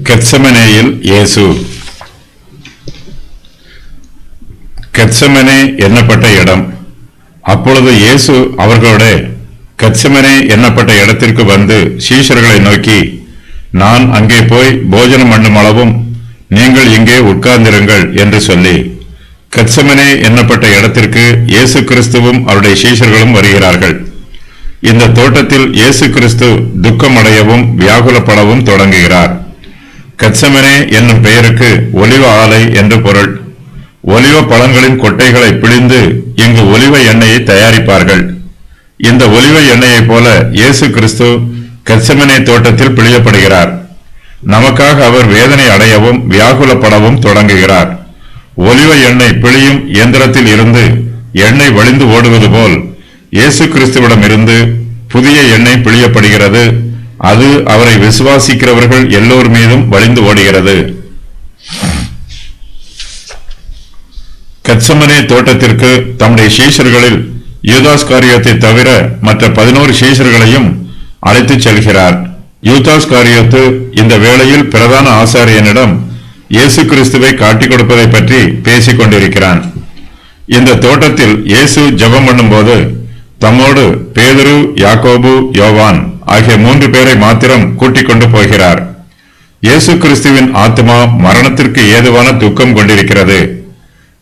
கெத்செமனேயில் இயேசு. கெத்செமனே எண்ணப்பட்ட இடம். அப்பொழுது இயேசு அவர்களோட கெத்செமனே எண்ணப்பட்ட இடத்திற்கு வந்து சீஷர்களை நோக்கி, நான் அங்கே போய் போஜனம் பண்ணும் அளவும் நீங்கள் இங்கே உட்கார்ந்திருங்கள் என்று சொல்லி, கெத்செமனே எண்ணப்பட்ட இடத்திற்கு இயேசு கிறிஸ்துவும் அவருடைய சீஷர்களும் வருகிறார்கள். இந்த தோட்டத்தில் இயேசு கிறிஸ்து துக்கமடையவும் வியாகுலப்படவும் தொடங்குகிறார். கெத்செமனே என்னும் பெயருக்கு ஒலிவ ஆலை என்று பொருள். ஒலிவ பழங்களின் கொட்டைகளை பிழிந்து இங்கு ஒலிவ எண்ணெயை தயாரிப்பார்கள். இந்த ஒலிவ எண்ணெயை போல இயேசு கிறிஸ்து கெத்செமனே தோட்டத்தில் பிழியப்படுகிறார். நமக்காக அவர் வேதனை அடையவும் வியாகுலப்படவும் தொடங்குகிறார். ஒலிவ எண்ணெய் பிழியும் இயந்திரத்தில் இருந்து எண்ணெய் வழிந்து ஓடுவது போல் இயேசு கிறிஸ்துவிடம் இருந்து புதிய எண்ணெய் பிழியப்படுகிறது. அது அவரை விசுவாசிக்கிறவர்கள் எல்லோர் மீதும் வழிந்து ஓடுகிறது. கெத்செமனே தோட்டத்திற்கு தம்முடைய சீஷர்களில் யூதாஸ்காரியோத்தை தவிர மற்ற 11 சீஷர்களையும் அழைத்துச் செல்கிறார். யூதாஸ்காரியோத்து இந்த வேளையில் பிரதான ஆசாரியனிடம் இயேசு கிறிஸ்துவை காட்டிக் கொடுப்பதை பற்றி பேசிக் கொண்டிருக்கிறான். இந்த தோட்டத்தில் இயேசு ஜெபம் பண்ணும்போது தம்மோடு பேதுரு, யாக்கோபு, யோவான் ஆகிய 3 பேரை மாத்திரம் கூட்டிக் கொண்டு போகிறார். இயேசு கிறிஸ்துவின் ஆத்மா மரணத்திற்கு ஏதுவான துக்கம் கொண்டிருக்கிறது.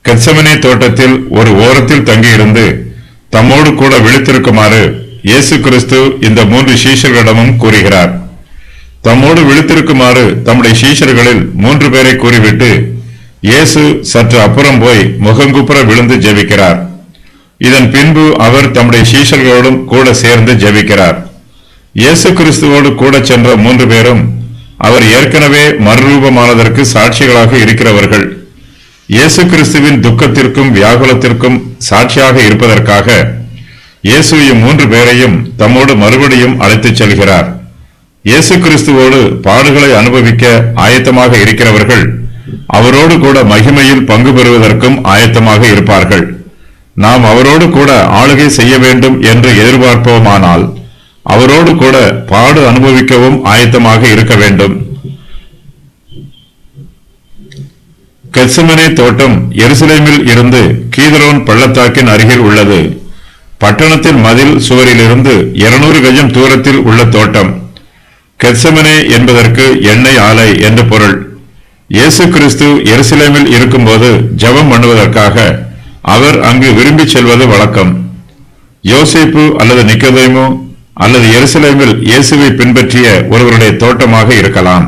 கெத்செமனே தோட்டத்தில் ஒரு ஓரத்தில் தங்கியிருந்து தம்மோடு கூட விழித்திருக்குமாறு இயேசு கிறிஸ்து இந்த 3 சீஷர்களிடமும் கூறுகிறார். தம்மோடு விழித்திருக்குமாறு தம்முடைய சீஷர்களில் 3 பேரை கூறிவிட்டு இயேசு சற்று அப்புறம் போய் முகங்குப்புற விழுந்து ஜெபிக்கிறார். இதன் பின்பு அவர் தம்முடைய சீஷர்களோடும் கூட சேர்ந்து ஜெபிக்கிறார். இயேசு கிறிஸ்துவோடு கூட சென்ற 3 பேரும் அவர் ஏற்கனவே மறுரூபமானதற்கு சாட்சிகளாக இருக்கிறவர்கள். இயேசு கிறிஸ்துவின் துக்கத்திற்கும் வியாகுலத்திற்கும் சாட்சியாக இருப்பதற்காக இயேசு 3 பேரையும் தம்மோடு மறுபடியும் அழைத்துச் செல்கிறார். இயேசு கிறிஸ்துவோடு பாடுகளை அனுபவிக்க ஆயத்தமாக இருக்கிறவர்கள் அவரோடு கூட மகிமையில் பங்கு பெறுவதற்கும் ஆயத்தமாக இருப்பார்கள். நாம் அவரோடு கூட ஆளுகை செய்ய வேண்டும் என்று எதிர்பார்ப்போமானால் அவரோடு கூட பாடு அனுபவிக்கவும் ஆயத்தமாக இருக்க வேண்டும். கெத்செமனே தோட்டம் எருசலேமில் இருந்து கீதரோன் பள்ளத்தாக்கின் அருகில் உள்ளது. பட்டணத்தின் மதில் சுவரிலிருந்து 200 கஜம் தூரத்தில் உள்ள தோட்டம். கெத்செமனே என்பதற்கு எண்ணெய் ஆலை என்று பொருள். இயேசு கிறிஸ்து எருசலேமில் இருக்கும்போது ஜெபம் பண்ணுவதற்காக அவர் அங்கு விரும்பி செல்வது வழக்கம். யோசேப்பு அல்லது நிக்கோதேமு அல்லது எருசலேமில் இயேசுவை பின்பற்றிய ஒருவருடைய தோட்டமாக இருக்கலாம்.